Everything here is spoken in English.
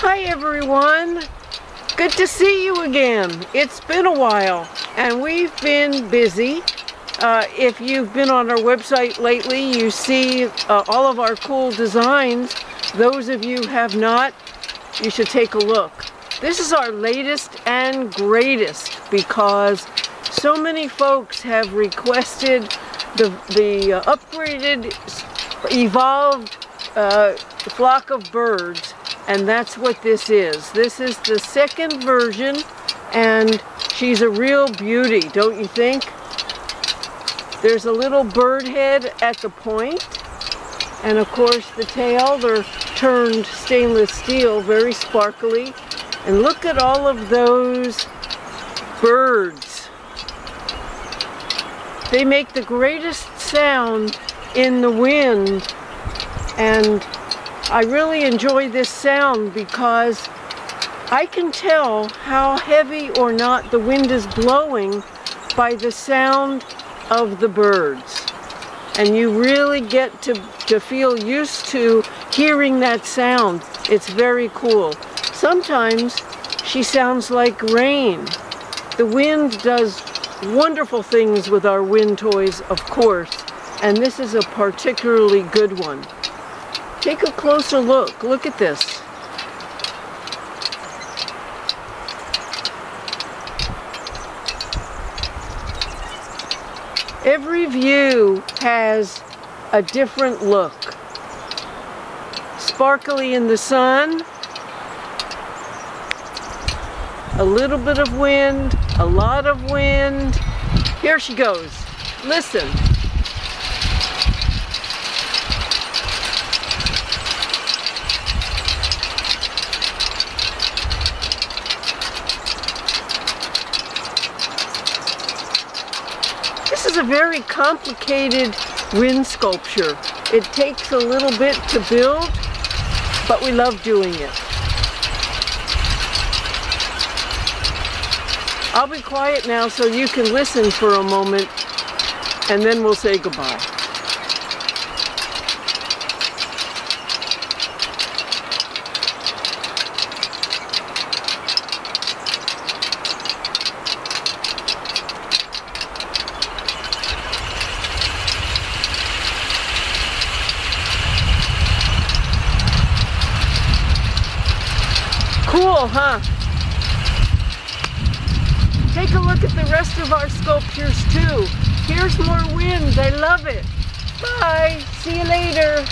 Hi everyone, good to see you again. It's been a while and we've been busy. If you've been on our website lately, you see all of our cool designs. Those of you who have not, you should take a look. This is our latest and greatest because so many folks have requested the upgraded, evolved flock of birds, and that's what this is. This is the second version, and she's a real beauty, don't you think? There's a little bird head at the point, and of course the tail, they're turned stainless steel, very sparkly. And look at all of those birds. They make the greatest sound in the wind, and I really enjoy this sound because I can tell how heavy or not the wind is blowing by the sound of the birds. And you really get to feel used to hearing that sound. It's very cool. Sometimes she sounds like rain. The wind does wonderful things with our wind toys, of course, and this is a particularly good one. Take a closer look. Look at this. Every view has a different look. Sparkly in the sun, a little bit of wind, a lot of wind. Here she goes. Listen. This is a very complicated wind sculpture. It takes a little bit to build, but we love doing it. I'll be quiet now so you can listen for a moment, and then we'll say goodbye. Cool, huh? Take a look at the rest of our sculptures too. Here's more wind. I love it. Bye. See you later.